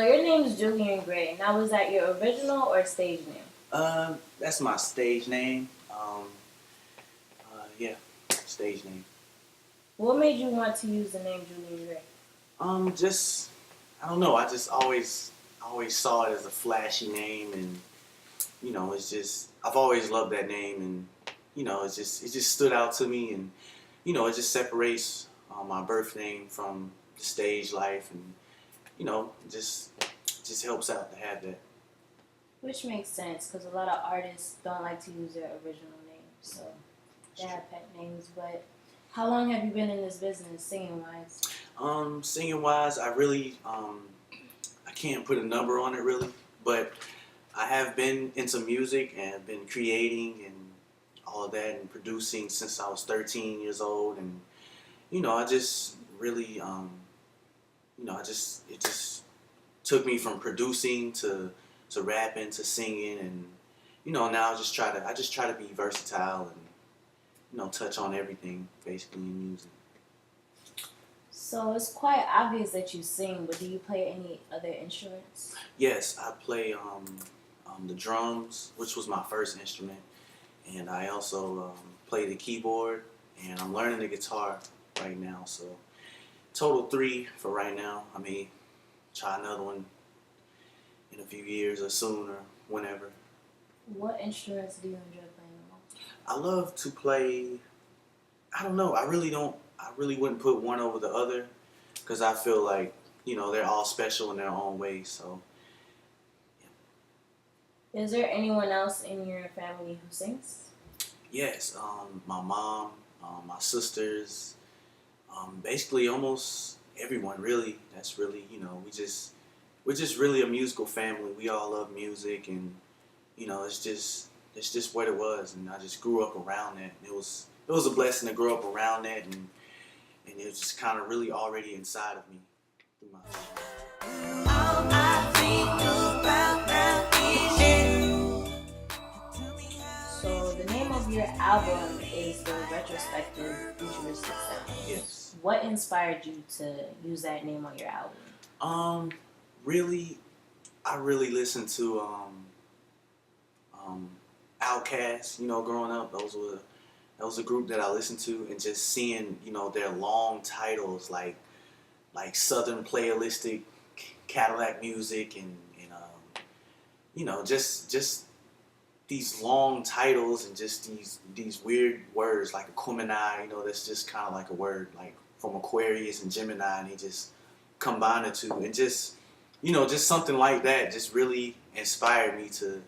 So your name is Julian Grey. Now, was that your original or stage name? That's my stage name. Yeah, stage name. What made you want to use the name Julian Grey? Just I don't know. I just always saw it as a flashy name, and it's just I've always loved that name, and it just stood out to me, and it just separates my birth name from the stage life, and it just helps out to have that. Which makes sense because a lot of artists don't like to use their original name, so they have pet names. But how long have you been in this business, singing wise? Singing wise, I can't put a number on it really, but I have been into music and been creating and all of that and producing since I was 13 years old, and I just really it just took me from producing to rapping to singing, and now I just try to be versatile and touch on everything basically in music. So it's quite obvious that you sing, but do you play any other instruments? Yes, I play the drums, which was my first instrument, and I also play the keyboard, and I'm learning the guitar right now. So total three for right now. I may try another one in a few years or soon or whenever. What instruments do you enjoy playing the most? I love to play. I don't know. I really don't. I really wouldn't put one over the other because I feel like they're all special in their own way. So yeah. Is there anyone else in your family who sings? Yes, my mom, my sisters, basically almost everyone really. That's really we're just really a musical family. We all love music, and it's just what it was, and I just grew up around that. And it was a blessing to grow up around that, and it was just kind of really already inside of me through my. All I think about So the name of your album is the Retrospective Futuristic Sound. Yes. What inspired you to use that name on your album? Really, I really listened to Outkast. Growing up, that was a group that I listened to, and just seeing their long titles like Southern Playalistic Cadillac Music, and just these long titles, and just these weird words like Aquemini, that's just kind of like a word like from Aquarius and Gemini, and they just combine the two, and just just something like that just really inspired me to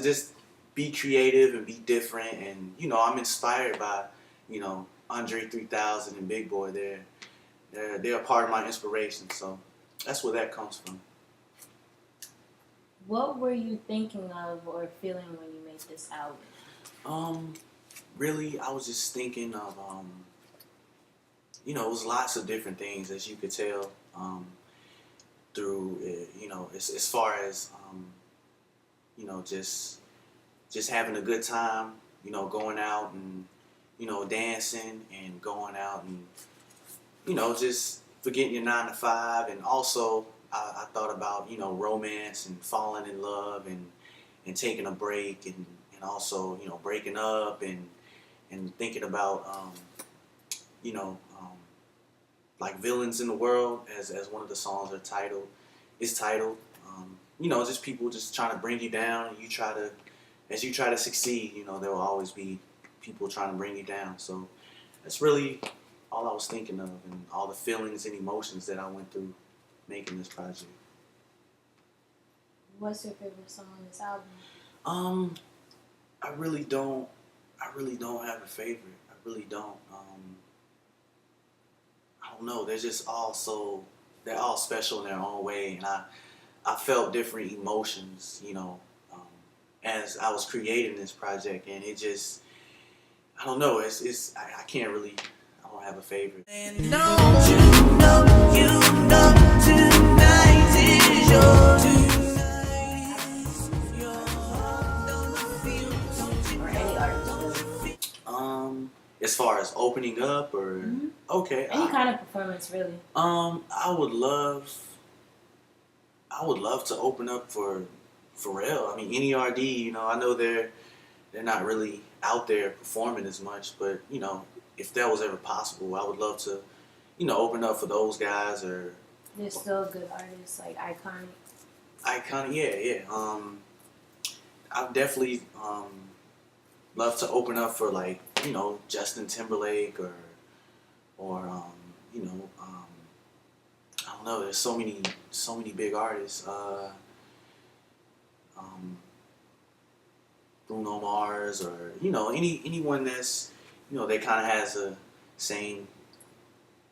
just be creative and be different, and I'm inspired by Andre 3000 and Big Boy. They're a part of my inspiration, so that's where that comes from. What were you thinking of or feeling when you made this album? Really, I was just thinking of it was lots of different things, as you could tell, through as far as just having a good time, going out and dancing and going out and just forgetting your 9 to 5, and also I thought about romance and falling in love and taking a break, and also breaking up, and thinking about like villains in the world, as one of the songs is titled. Just people just trying to bring you down, and as you try to succeed, there will always be people trying to bring you down. So that's really all I was thinking of, and all the feelings and emotions that I went through making this project. What's your favorite song on this album? I really don't have a favorite. I really don't. I don't know. They're all special in their own way, and I felt different emotions, as I was creating this project, and it just, I don't know. I can't really. I don't have a favorite. And don't you know tonight is yours. Or any artist? As far as opening up, or okay, any kind of performance, really. I would love I would love to open up for Pharrell. I mean, NERD. You know, I know they're not really out there performing as much, but you know, if that was ever possible, I would love to, you know, open up for those guys or They're still good artists, like iconic. Icon. Yeah, yeah. I'd definitely love to open up for like you know Justin Timberlake or you know I don't know. There's so many big artists. Um, Bruno Mars or you know anyone that's you know they kind of has a same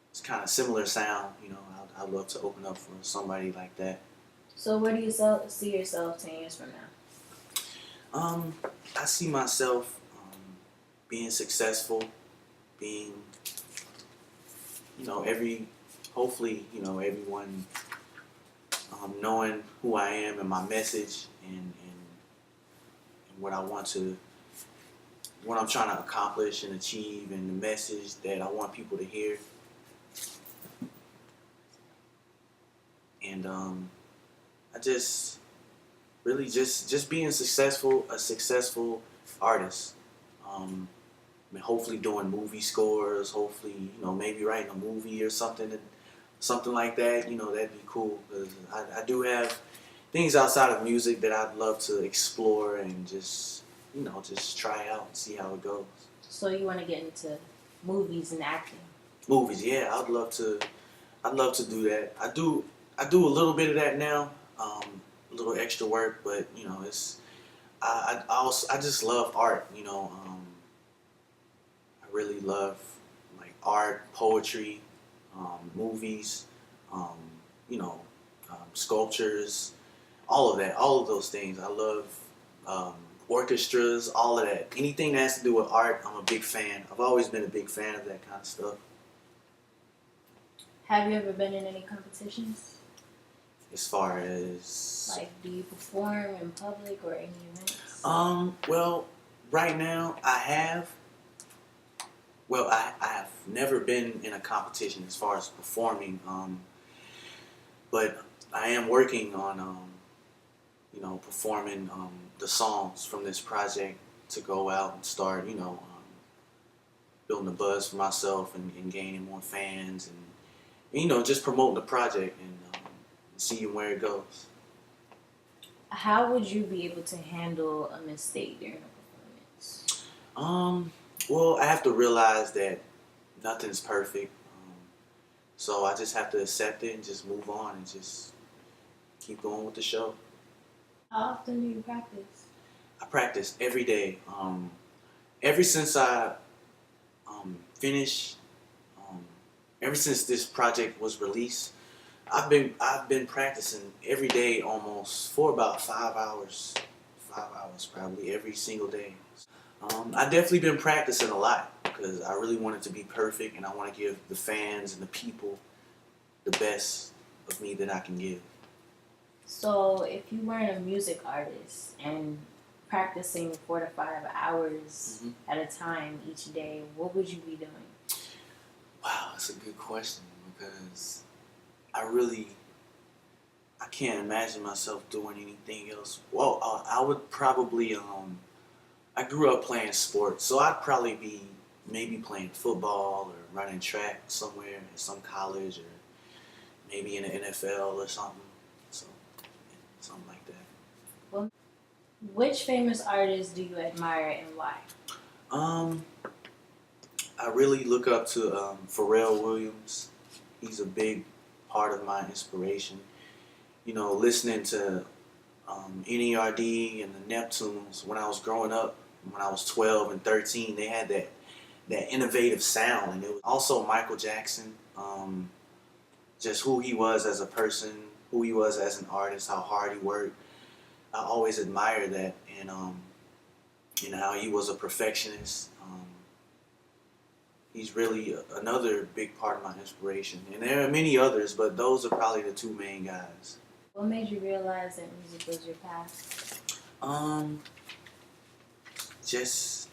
it's kind of similar sound. You know, I'd love to open up for somebody like that. So where do you see yourself 10 years from now? I see myself being successful, being you know hopefully you know everyone knowing who I am and my message and what I want to what I'm trying to accomplish and achieve and the message that I want people to hear. And I just really just being successful, a successful artist. I mean, hopefully doing movie scores, hopefully you know maybe writing a movie or something like that. You know that'd be cool because I do have things outside of music that I'd love to explore and just you know just try out and see how it goes. So you want to get into movies and acting? Movies, yeah, I'd love to do that. I do a little bit of that now, a little extra work, but you know it's I just love art. You know, I really love like art, poetry, movies, um, you know, sculptures, all of that, all of those things. I love um, orchestras, all of that. Anything that has to do with art, I'm a big fan. I've always been a big fan of that kind of stuff. Have you ever been in any competitions? As far as Like, do you perform in public or any events? well, right now I have. Well, I have never been in a competition as far as performing, but I am working on, you know, performing the songs from this project to go out and start, you know, building a buzz for myself and gaining more fans and, you know, just promoting the project and seeing where it goes. How would you be able to handle a mistake during a performance? Well, I have to realize that nothing's perfect. So I just have to accept it and just move on and just keep going with the show. How often do you practice? I practice every day. Ever since I finished, um, ever since this project was released, I've been practicing every day almost for about 5 hours. 5 hours probably every single day. I definitely been practicing a lot because I really want it to be perfect and I want to give the fans and the people the best of me that I can give. So, if you weren't a music artist and practicing 4 to 5 hours at a time each day, what would you be doing? Wow, that's a good question because I can't imagine myself doing anything else. Well, I would probably I grew up playing sports, so I'd probably be maybe playing football or running track somewhere in some college or maybe in the NFL or something. So, yeah, something like that. Well, which famous artist do you admire and why? Um, I really look up to Pharrell Williams. He's a big part of my inspiration. You know, listening to NERD and the Neptunes when I was growing up, when I was 12 and 13, they had that innovative sound, and it was also Michael Jackson. Just who he was as a person, who he was as an artist, how hard he worked. I always admired that, and you know how he was a perfectionist. He's really another big part of my inspiration, and there are many others, but those are probably the two main guys. What made you realize that music was your path? Just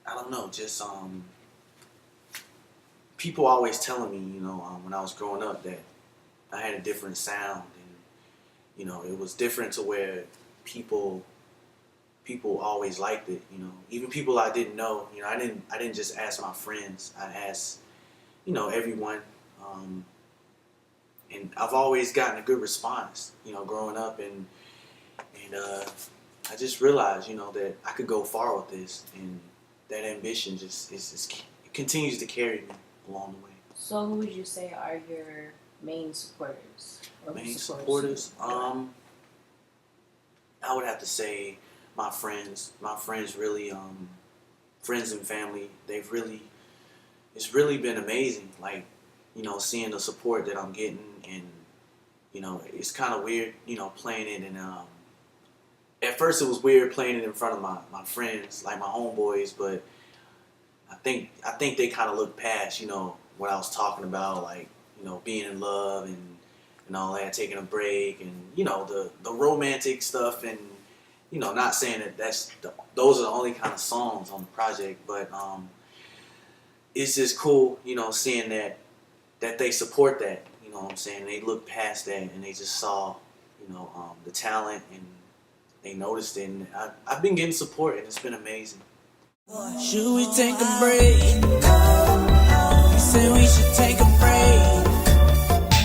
I don't know, just people always telling me, you know, when I was growing up that I had a different sound you know, it was different to where people always liked it, you know. Even people I didn't know, you know, I didn't just ask my friends. I asked, you know, everyone. And I've always gotten a good response, you know, growing up, and I just realized, you know, that I could go far with this, and that ambition just it continues to carry me along the way. So who would you say are your main supporters? Or who Main supports supporters, you? I would have to say my friends. My friends really, friends and family. It's really been amazing. Like, you know, seeing the support that I'm getting, and you know, it's kind of weird, you know, playing it, and at first it was weird playing it in front of my friends, like my homeboys, but I think they kind of looked past, you know, what I was talking about, like, you know, being in love and all that, taking a break, and you know, the romantic stuff, and you know, not saying that those are the only kind of songs on the project, but it's just cool, you know, seeing that they support that, you know what I'm saying? They look past that and they just saw, you know, the talent, and they noticed it, and I've been getting support, and it's been amazing. Should we take a break? He said we should take a break.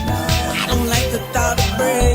I don't like the thought of break.